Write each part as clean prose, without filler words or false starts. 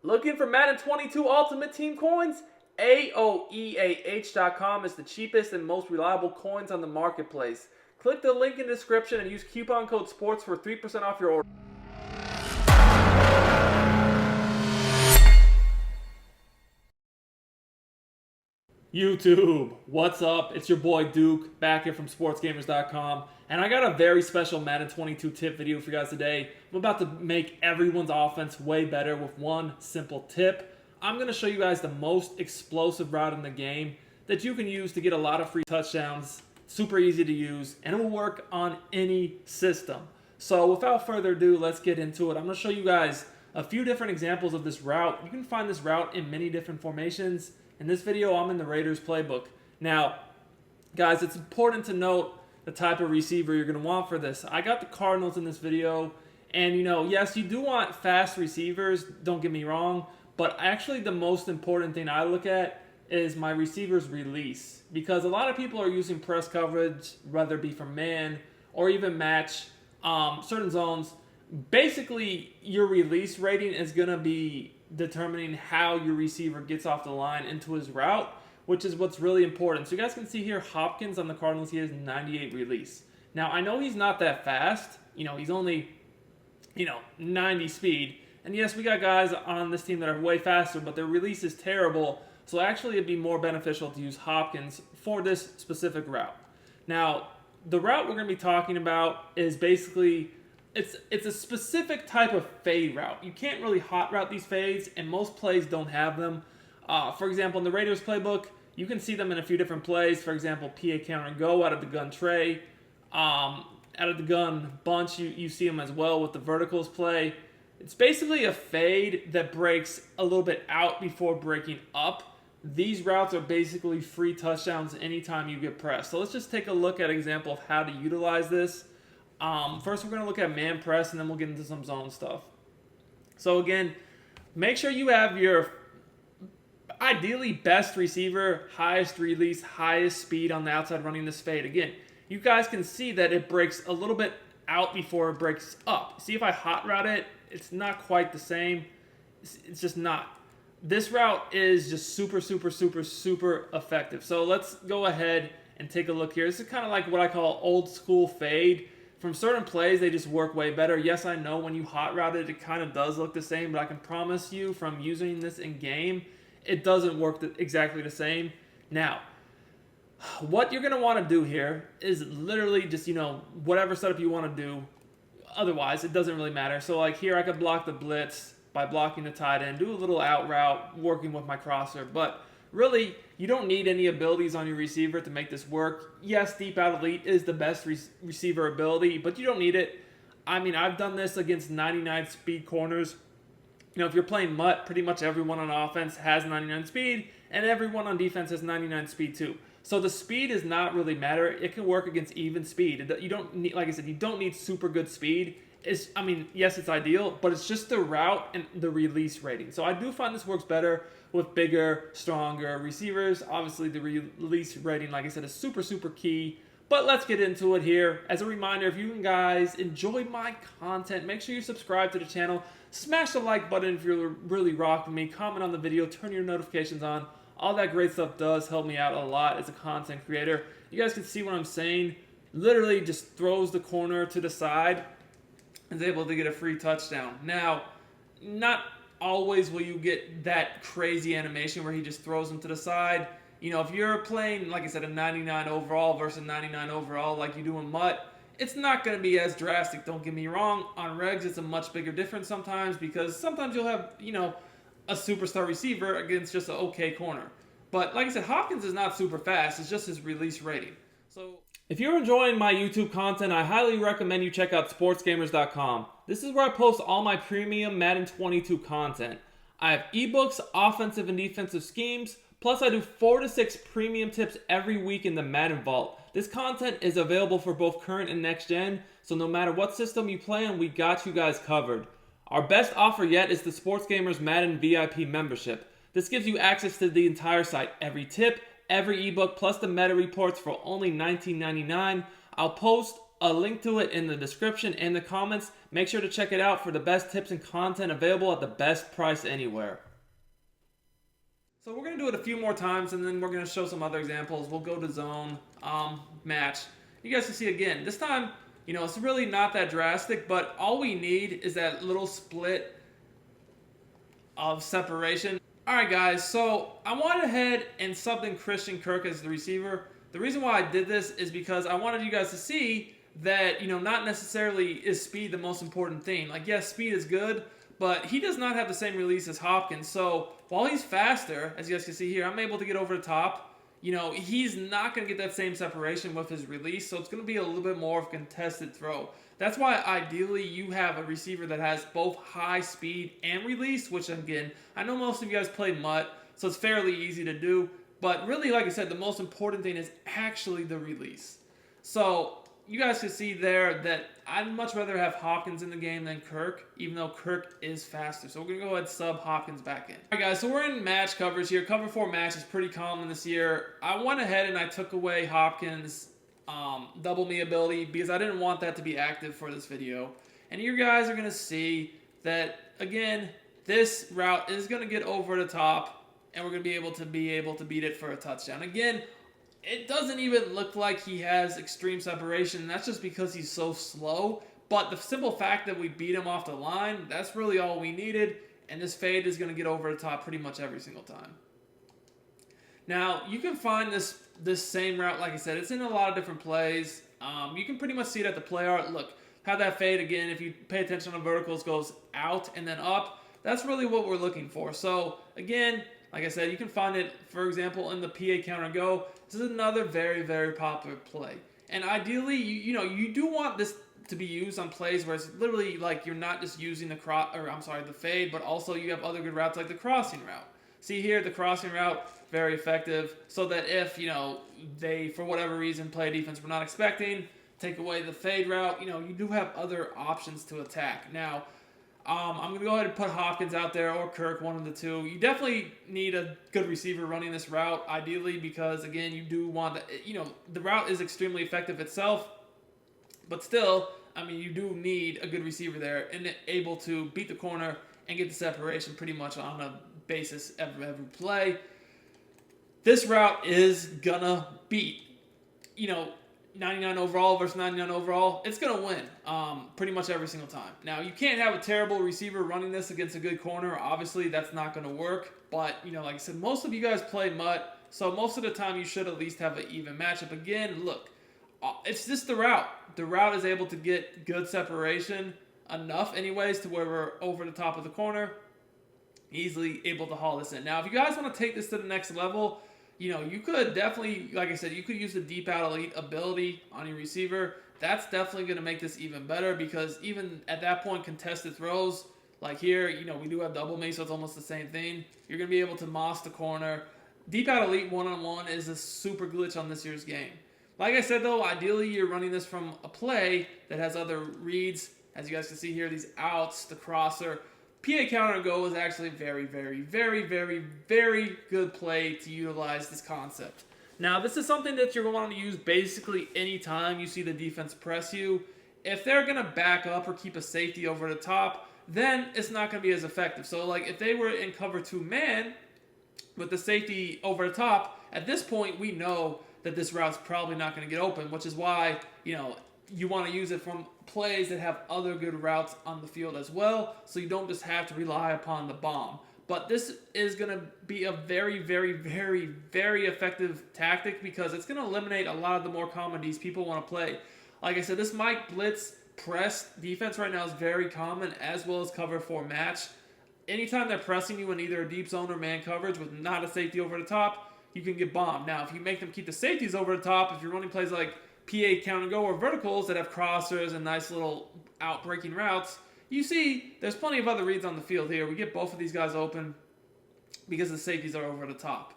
Looking for Madden 22 Ultimate Team coins? AOEAH.com is the cheapest and most reliable coins on the marketplace. Click the link in the description and use coupon code SPORTS for 3% off your order. YouTube, what's up? It's your boy Duke, back here from Sportsgamerz.com, and I got a very special Madden 22 tip video for you guys today. I'm about to make everyone's offense way better with one simple tip. I'm going to show you guys the most explosive route in the game that you can use to get a lot of free touchdowns. Super easy to use, and it will work on any system. So without further ado, let's get into it. I'm going to show you guys a few different examples of this route. You can find this route in many different formations. In this video, I'm in the Raiders playbook. Now, guys, it's important to note the type of receiver you're going to want for this. I got the Cardinals in this video, and yes, you do want fast receivers, don't get me wrong, but actually the most important thing I look at is my receiver's release, because a lot of people are using press coverage, whether it be from man or even match certain zones. Basically, your release rating is going to be determining how your receiver gets off the line into his route, which is what's really important. So you guys can see here, Hopkins on the Cardinals, he has 98 release. Now, I know he's not that fast. He's only, 90 speed. And yes, we got guys on this team that are way faster, but their release is terrible. So actually, it'd be more beneficial to use Hopkins for this specific route. Now, the route we're going to be talking about is basically, it's a specific type of fade route. You can't really hot route these fades, and most plays don't have them. For example, in the Raiders playbook, you can see them in a few different plays. For example, PA counter and go out of the gun tray. Out of the gun bunch, you see them as well with the verticals play. It's basically a fade that breaks a little bit out before breaking up. These routes are basically free touchdowns anytime you get pressed. So let's just take a look at an example of how to utilize this. First, we're going to look at man press, and then we'll get into some zone stuff. So again, make sure you have your ideally best receiver, highest release, highest speed on the outside running this fade. Again, you guys can see that it breaks a little bit out before it breaks up. See, if I hot route it, it's not quite the same. It's just not. This route is just super, super, super, super effective. So let's go ahead and take a look here. This is kind of like what I call old school fade. From certain plays, they just work way better. Yes, I know when you hot route it, it kind of does look the same, but I can promise you from using this in game, it doesn't work exactly the same. Now, what you're going to want to do here is literally just, whatever setup you want to do. Otherwise, it doesn't really matter. So like here, I could block the blitz by blocking the tight end, do a little out route, working with my crosser, but really, you don't need any abilities on your receiver to make this work. Yes, deep out elite is the best receiver ability, but you don't need it. I mean, I've done this against 99 speed corners. If you're playing mutt, pretty much everyone on offense has 99 speed, and everyone on defense has 99 speed too. So the speed does not really matter. It can work against even speed. You don't need, like I said, you don't need super good speed. Yes, it's ideal, but it's just the route and the release rating. So I do find this works better with bigger, stronger receivers. Obviously, the release rating, like I said, is super, super key. But let's get into it here. As a reminder, if you guys enjoy my content, make sure you subscribe to the channel. Smash the like button if you're really rocking me. Comment on the video. Turn your notifications on. All that great stuff does help me out a lot as a content creator. You guys can see what I'm saying. Literally just throws the corner to the side and is able to get a free touchdown. Now, not always will you get that crazy animation where he just throws them to the side. If you're playing, like I said, a 99 overall versus 99 overall like you do in Mutt, it's not going to be as drastic. Don't get me wrong. On regs, it's a much bigger difference sometimes, because sometimes you'll have, a superstar receiver against just an okay corner. But like I said, Hopkins is not super fast. It's just his release rating. So if you're enjoying my YouTube content, I highly recommend you check out Sportsgamerz.com. This is where I post all my premium Madden 22 content. I have eBooks, offensive and defensive schemes, plus I do 4 to 6 premium tips every week in the Madden Vault. This content is available for both current and next gen, so no matter what system you play on, we got you guys covered. Our best offer yet is the Sportsgamerz Madden VIP membership. This gives you access to the entire site, every tip, every ebook, plus the meta reports for only $19.99. I'll post a link to it in the description and the comments. Make sure to check it out for the best tips and content available at the best price anywhere. So we're going to do it a few more times, and then we're going to show some other examples. We'll go to zone, match. You guys can see again, this time, it's really not that drastic, but all we need is that little split of separation. All right, guys, so I went ahead and subbed in Christian Kirk as the receiver. The reason why I did this is because I wanted you guys to see that, not necessarily is speed the most important thing. Like, yes, speed is good, but he does not have the same release as Hopkins. So while he's faster, as you guys can see here, I'm able to get over the top. He's not going to get that same separation with his release, so it's going to be a little bit more of a contested throw. That's why ideally you have a receiver that has both high speed and release, which again, I know most of you guys play Mutt, so it's fairly easy to do. But really, like I said, the most important thing is actually the release. So you guys can see there that I'd much rather have Hopkins in the game than Kirk, even though Kirk is faster. So we're going to go ahead and sub Hopkins back in. All right, guys, so we're in match coverage here. Cover 4 match is pretty common this year. I went ahead and I took away Hopkins' double me ability because I didn't want that to be active for this video. And you guys are going to see that, again, this route is going to get over the top, and we're going to be able to beat it for a touchdown. Again, it doesn't even look like he has extreme separation, and that's just because he's so slow. But the simple fact that we beat him off the line, that's really all we needed, and this fade is going to get over the top pretty much every single time. Now, you can find this same route, like I said, it's in a lot of different plays. You can pretty much see it at the play art. Look, how that fade, again, if you pay attention on verticals, goes out and then up. That's really what we're looking for. So, again, like I said, you can find it, for example, in the PA counter go. This is another very, very popular play. And ideally, you do want this to be used on plays where it's literally like you're not just using the fade, but also you have other good routes like the crossing route. See here, the crossing route, very effective, so that if, they, for whatever reason, play a defense we're not expecting, take away the fade route, you do have other options to attack. Now, I'm going to go ahead and put Hopkins out there or Kirk, one of the two. You definitely need a good receiver running this route, ideally, because, again, you do want the route is extremely effective itself, but still, you do need a good receiver there and able to beat the corner and get the separation pretty much on a basis every play. This route is going to beat, 99 overall versus 99 overall, it's going to win pretty much every single time. Now, you can't have a terrible receiver running this against a good corner. Obviously, that's not going to work. But, like I said, most of you guys play Mutt, so most of the time you should at least have an even matchup. Again, look, it's just the route. The route is able to get good separation enough anyways to where we're over the top of the corner, easily able to haul this in. Now, if you guys want to take this to the next level, you could definitely, like I said, you could use the deep out elite ability on your receiver. That's definitely going to make this even better because even at that point, contested throws, like here, we do have double me, so it's almost the same thing. You're going to be able to moss the corner. Deep out elite one-on-one is a super glitch on this year's game. Like I said, though, ideally you're running this from a play that has other reads. As you guys can see here, these outs, the crosser. PA counter go is actually very, very, very, very, very good play to utilize this concept. Now, this is something that you're going to want to use basically anytime you see the defense press you. If they're going to back up or keep a safety over the top, then it's not going to be as effective. So, like, if they were in cover 2 man with the safety over the top, at this point, we know that this route's probably not going to get open, which is why, you want to use it from plays that have other good routes on the field as well, so you don't just have to rely upon the bomb. But this is going to be a very, very, very, very effective tactic because it's going to eliminate a lot of the more common Ds people want to play. Like I said, this Mike Blitz press defense right now is very common, as well as cover 4 match. Anytime they're pressing you in either a deep zone or man coverage with not a safety over the top, you can get bombed. Now, if you make them keep the safeties over the top, if you're running plays like PA count and go or verticals that have crossers and nice little out-breaking routes, you see there's plenty of other reads on the field here. We get both of these guys open because the safeties are over the top.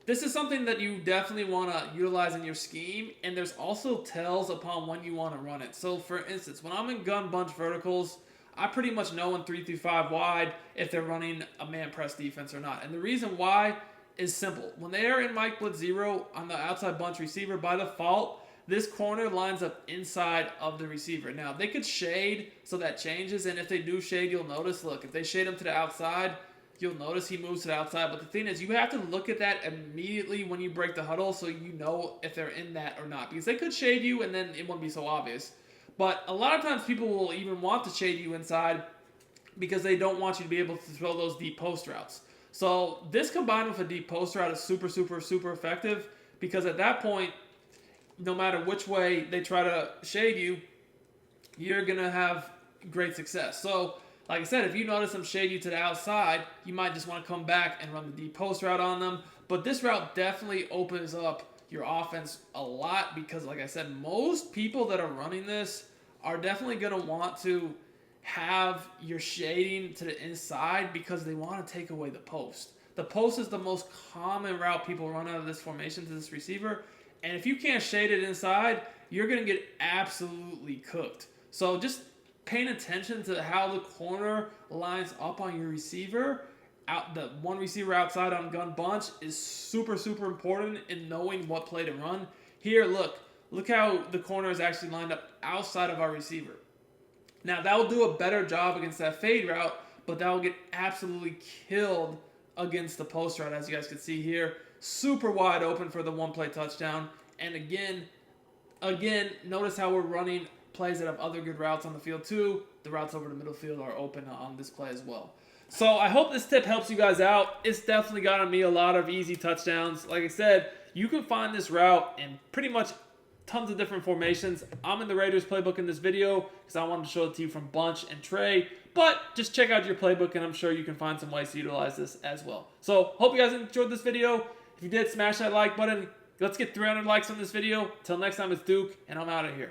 This is something that you definitely want to utilize in your scheme, and there's also tells upon when you want to run it. So, for instance, when I'm in gun bunch verticals, I pretty much know in 3-5 wide if they're running a man press defense or not. And the reason why is simple. When they are in Mike Blitz 0 on the outside bunch receiver, by default, this corner lines up inside of the receiver. Now, they could shade, so that changes, and if they do shade, you'll notice, look, if they shade him to the outside, you'll notice he moves to the outside. But the thing is, you have to look at that immediately when you break the huddle so you know if they're in that or not. Because they could shade you, and then it won't be so obvious. But a lot of times people will even want to shade you inside because they don't want you to be able to throw those deep post routes. So this combined with a deep post route is super, super, super effective, because at that point, no matter which way they try to shade you, you're going to have great success. So, like I said, if you notice them shade you to the outside, you might just want to come back and run the deep post route on them. But this route definitely opens up your offense a lot because, like I said, most people that are running this are definitely going to want to have your shading to the inside because they want to take away the post. The post is the most common route people run out of this formation to this receiver. And if you can't shade it inside, you're going to get absolutely cooked. So just paying attention to how the corner lines up on your receiver, the one receiver outside on gun bunch, is super, super important in knowing what play to run. Here, look how the corner is actually lined up outside of our receiver. Now, that will do a better job against that fade route, but that will get absolutely killed against the post route, as you guys can see here. Super wide open for the one-play touchdown. And again, notice how we're running plays that have other good routes on the field too. The routes over the middle field are open on this play as well. So I hope this tip helps you guys out. It's definitely gotten me a lot of easy touchdowns. Like I said, you can find this route in pretty much tons of different formations. I'm in the Raiders playbook in this video because I wanted to show it to you from bunch and tray. But just check out your playbook and I'm sure you can find some ways to utilize this as well. So hope you guys enjoyed this video. If you did, smash that like button. Let's get 300 likes on this video. Till next time, it's Duke, and I'm out of here.